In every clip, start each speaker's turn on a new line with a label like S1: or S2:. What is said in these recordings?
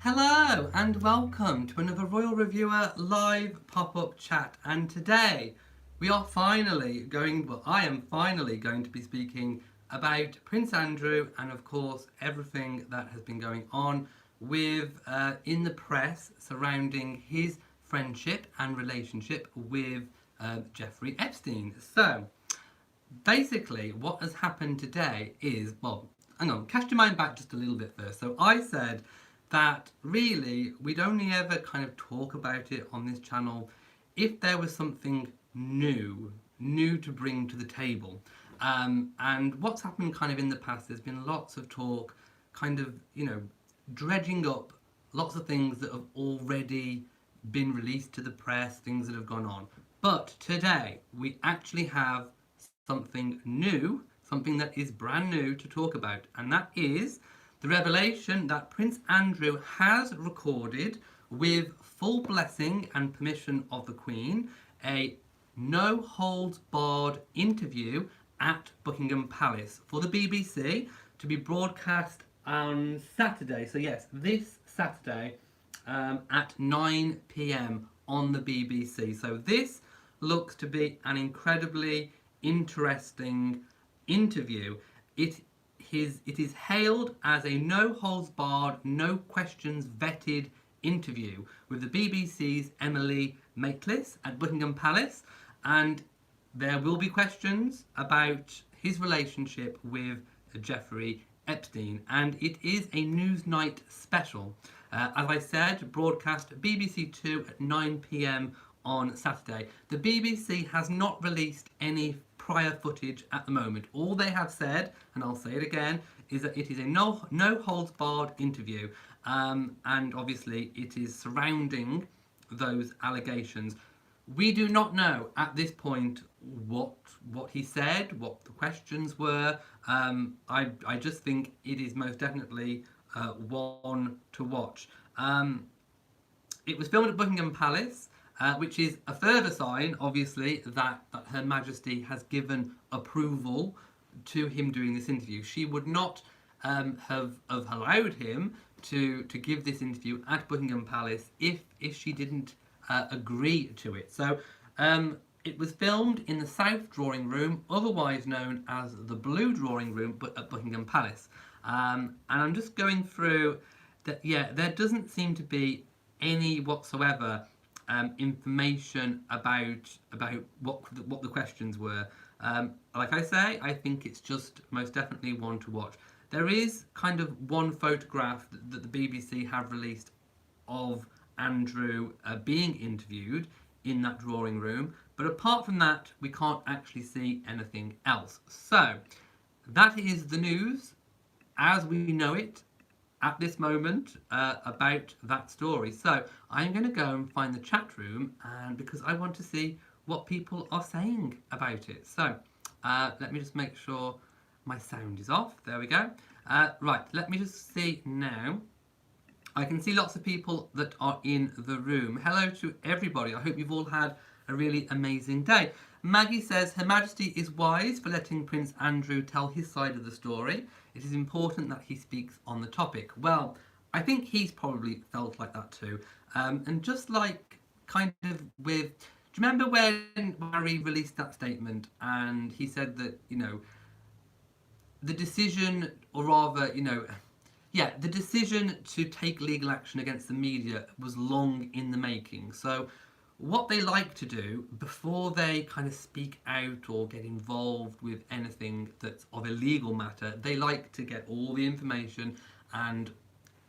S1: Hello and welcome to another Royal Reviewer live pop-up chat, and today I am finally going to be speaking about Prince Andrew and of course everything that has been going on with in the press surrounding his friendship and relationship with Jeffrey Epstein. So basically what has happened today is, well, hang on, cast your mind back just a little bit first. So I said that really we'd only ever kind of talk about it on this channel if there was something new to bring to the table. And what's happened kind of in the past, there's been lots of talk, kind of, dredging up lots of things that have already been released to the press, things that have gone on. But today we actually have something new, something that is brand new to talk about, and that is the revelation that Prince Andrew has recorded, with full blessing and permission of the Queen, a no holds barred interview at Buckingham Palace for the BBC to be broadcast on Saturday. So, yes, this Saturday at 9 p.m. on the BBC. So, this looks to be an incredibly interesting interview. It is hailed as a no holds barred, no questions vetted interview with the BBC's Emily Maitlis at Buckingham Palace, and there will be questions about his relationship with Jeffrey Epstein, and it is a Newsnight special. As I said, broadcast BBC 2 at 9 p.m. on Saturday. The BBC has not released any prior footage at the moment. All they have said, and I'll say it again, is that it is a no holds barred interview, and obviously it is surrounding those allegations. We do not know at this point what he said, what the questions were. I just think it is most definitely one to watch. It was filmed at Buckingham Palace, which is a further sign, obviously, that Her Majesty has given approval to him doing this interview. She would not have allowed him to give this interview at Buckingham Palace if she didn't agree to it. So it was filmed in the South Drawing Room, otherwise known as the Blue Drawing Room, but at Buckingham Palace. And I'm just going through that. Yeah, there doesn't seem to be any whatsoever information about what the questions were. Like I say, I think it's just most definitely one to watch. There is kind of one photograph that the BBC have released of Andrew being interviewed in that drawing room, but apart from that, we can't actually see anything else. So that is the news as we know it at this moment about that story. So I'm going to go and find the chat room, and because I want to see what people are saying about it. So let me just make sure my sound is off. There we go. Right, let me just see now. I can see lots of people that are in the room. Hello to everybody. I hope you've all had a really amazing day. Maggie says, Her Majesty is wise for letting Prince Andrew tell his side of the story. It is important that he speaks on the topic. Well, I think he's probably felt like that too. And just like kind of with, do you remember when Harry released that statement and he said that, the decision, or rather, the decision to take legal action against the media was long in the making. So what they like to do before they kind of speak out or get involved with anything that's of a legal matter, they like to get all the information and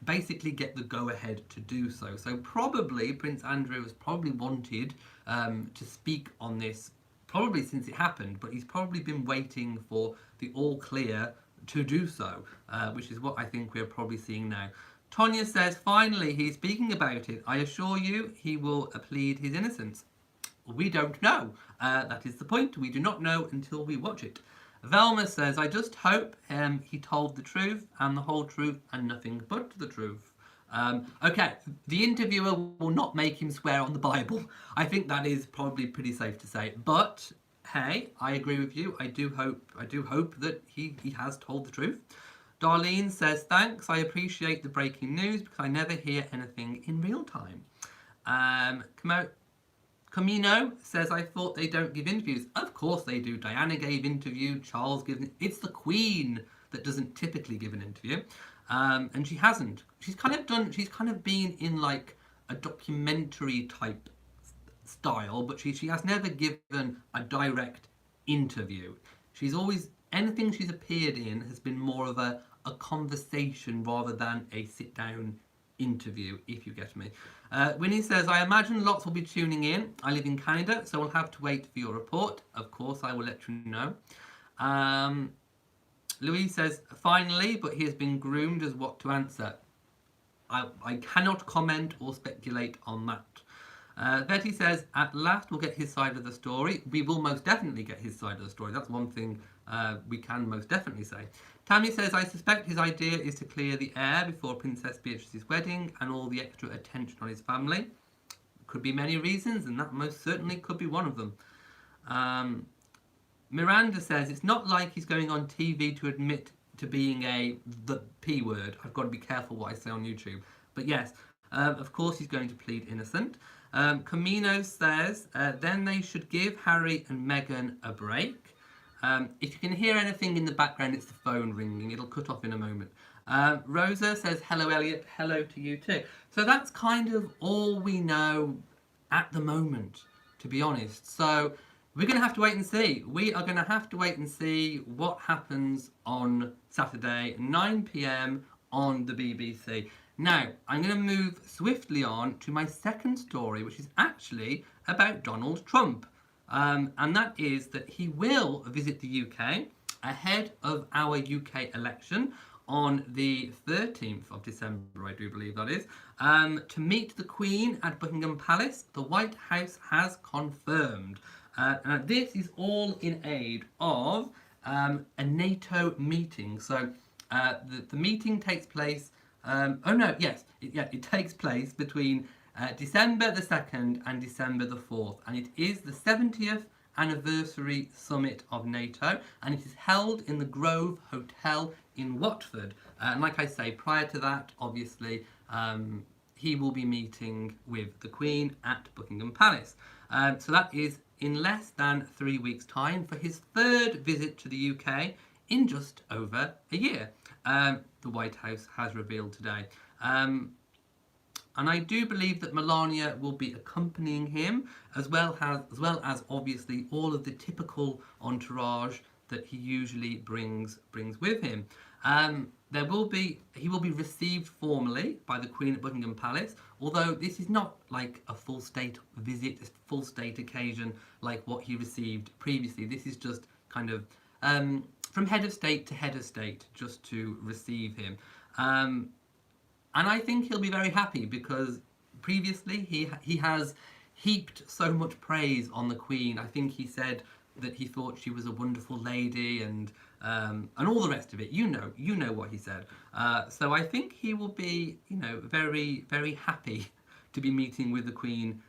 S1: basically get the go-ahead to do so. So probably Prince Andrew has probably wanted to speak on this probably since it happened, but he's probably been waiting for the all clear to do so, which is what I think we're probably seeing now. Tonya says, finally, he's speaking about it. I assure you he will plead his innocence. We don't know. That is the point. We do not know until we watch it. Velma says, I just hope he told the truth and the whole truth and nothing but the truth. Okay, the interviewer will not make him swear on the Bible. I think that is probably pretty safe to say. But hey, I agree with you. I do hope that he has told the truth. Darlene says, thanks, I appreciate the breaking news because I never hear anything in real time. Camino says, I thought they don't give interviews. Of course they do. Diana gave interview, Charles gives. It's the Queen that doesn't typically give an interview. And she hasn't. She's kind of been in like a documentary type style, but she has never given a direct interview. She's always, anything she's appeared in has been more of a conversation rather than a sit down interview, if you get me. Winnie says, I imagine lots will be tuning in. I live in Canada, so we'll have to wait for your report. Of course, I will let you know. Louise says, finally, but he has been groomed as what to answer. I cannot comment or speculate on that. Betty says, at last we'll get his side of the story. We will most definitely get his side of the story. That's one thing we can most definitely say. Tammy says, I suspect his idea is to clear the air before Princess Beatrice's wedding and all the extra attention on his family. Could be many reasons, and that most certainly could be one of them. Miranda says, it's not like he's going on TV to admit to being the P word. I've got to be careful what I say on YouTube. But yes, of course he's going to plead innocent. Camino says, then they should give Harry and Meghan a break. If you can hear anything in the background, it's the phone ringing. It'll cut off in a moment. Rosa says, hello, Elliot. Hello to you too. So that's kind of all we know at the moment, to be honest. So we're going to have to wait and see. We are going to have to wait and see what happens on Saturday, 9 p.m. on the BBC. Now, I'm going to move swiftly on to my second story, which is actually about Donald Trump. And that is that he will visit the UK ahead of our UK election on the 13th of December, I do believe that is, to meet the Queen at Buckingham Palace. The White House has confirmed. And this is all in aid of a NATO meeting. So the meeting takes place, it takes place between December the 2nd and December the 4th, and it is the 70th anniversary summit of NATO, and it is held in the Grove Hotel in Watford. And like I say, prior to that, obviously, he will be meeting with the Queen at Buckingham Palace. So that is in less than 3 weeks' time for his third visit to the UK in just over a year. The White House has revealed today. And I do believe that Melania will be accompanying him, as well as obviously all of the typical entourage that he usually brings with him. He will be received formally by the Queen at Buckingham Palace, although this is not like a full state visit, a full state occasion like what he received previously. This is just kind of from head of state to head of state, just to receive him. And I think he'll be very happy because previously he has heaped so much praise on the Queen. I think he said that he thought she was a wonderful lady and all the rest of it. You know what he said. So I think he will be, very, very happy to be meeting with the Queen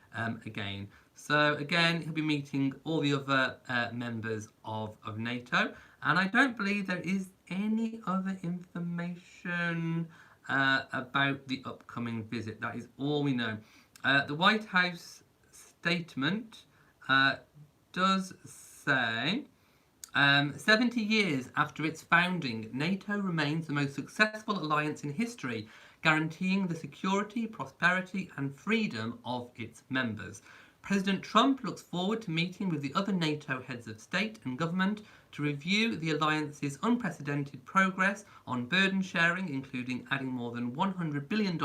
S1: again. So again, he'll be meeting all the other members of NATO. And I don't believe there is any other information about the upcoming visit. That is all we know. The White House statement does say, 70 years after its founding, NATO remains the most successful alliance in history, guaranteeing the security, prosperity and freedom of its members. President Trump looks forward to meeting with the other NATO heads of state and government to review the alliance's unprecedented progress on burden sharing, including adding more than $100 billion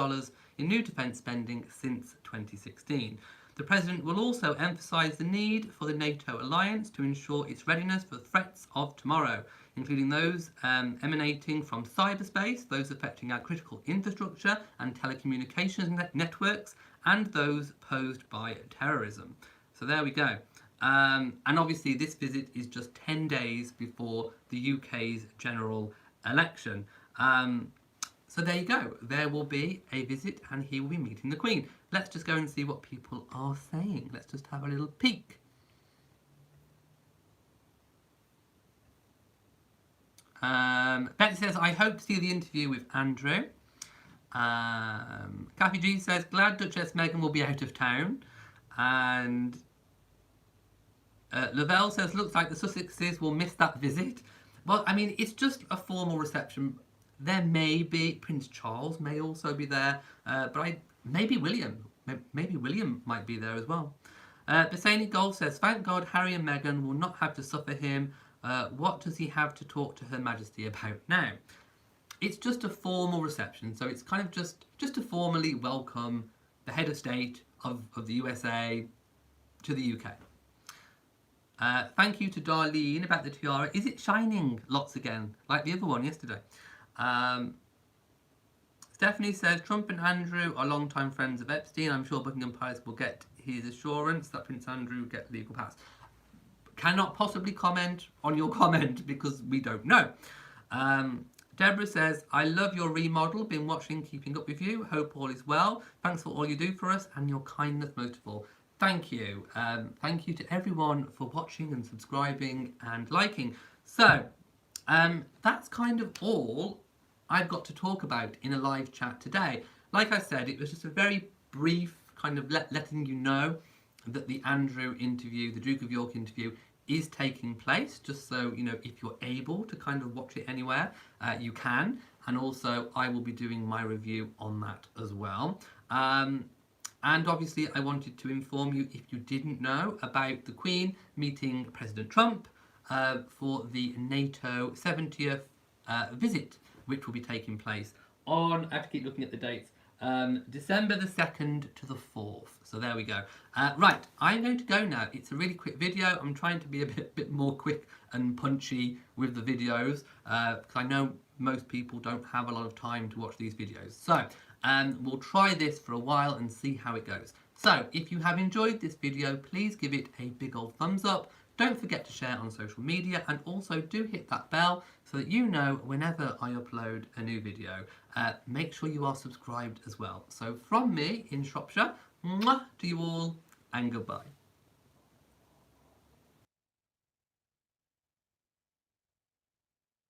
S1: in new defence spending since 2016. The President will also emphasise the need for the NATO alliance to ensure its readiness for the threats of tomorrow, including those emanating from cyberspace, those affecting our critical infrastructure and telecommunications networks, and those posed by terrorism. So there we go. And obviously this visit is just 10 days before the UK's general election. So there you go. There will be a visit and he will be meeting the Queen. Let's just go and see what people are saying. Let's just have a little peek. Betsy says, I hope to see the interview with Andrew. Kathy G says, glad Duchess Meghan will be out of town. And Lavelle says, looks like the Sussexes will miss that visit. Well, I mean, it's just a formal reception. There may be, Prince Charles may also be there, but maybe William. Maybe William might be there as well. Bassani Gold says, thank God Harry and Meghan will not have to suffer him. What does he have to talk to Her Majesty about now? It's just a formal reception, so it's kind of just to formally welcome the head of state of the USA to the UK. Thank you to Darlene about the tiara. Is it shining lots again, like the other one yesterday? Stephanie says, Trump and Andrew are longtime friends of Epstein. I'm sure Buckingham Palace will get his assurance that Prince Andrew will get legal pass. Cannot possibly comment on your comment because we don't know. Deborah says, I love your remodel. Been watching, keeping up with you. Hope all is well. Thanks for all you do for us and your kindness most of all. Thank you. Thank you to everyone for watching and subscribing and liking. So, that's kind of all I've got to talk about in a live chat today. Like I said, it was just a very brief kind of letting you know that the Andrew interview, the Duke of York interview, is taking place, just so you know, if you're able to kind of watch it anywhere, you can. And also, I will be doing my review on that as well. And obviously, I wanted to inform you, if you didn't know, about the Queen meeting President Trump for the NATO 70th visit, which will be taking place on, I have to keep looking at the dates, December the 2nd to the 4th. So there we go. Right, I'm going to go now. It's a really quick video. I'm trying to be a bit more quick and punchy with the videos because I know most people don't have a lot of time to watch these videos. So we'll try this for a while and see how it goes. So if you have enjoyed this video, please give it a big old thumbs up. Don't forget to share on social media, and also do hit that bell so that you know whenever I upload a new video. Make sure you are subscribed as well. So from me in Shropshire, mwah to you all, and goodbye.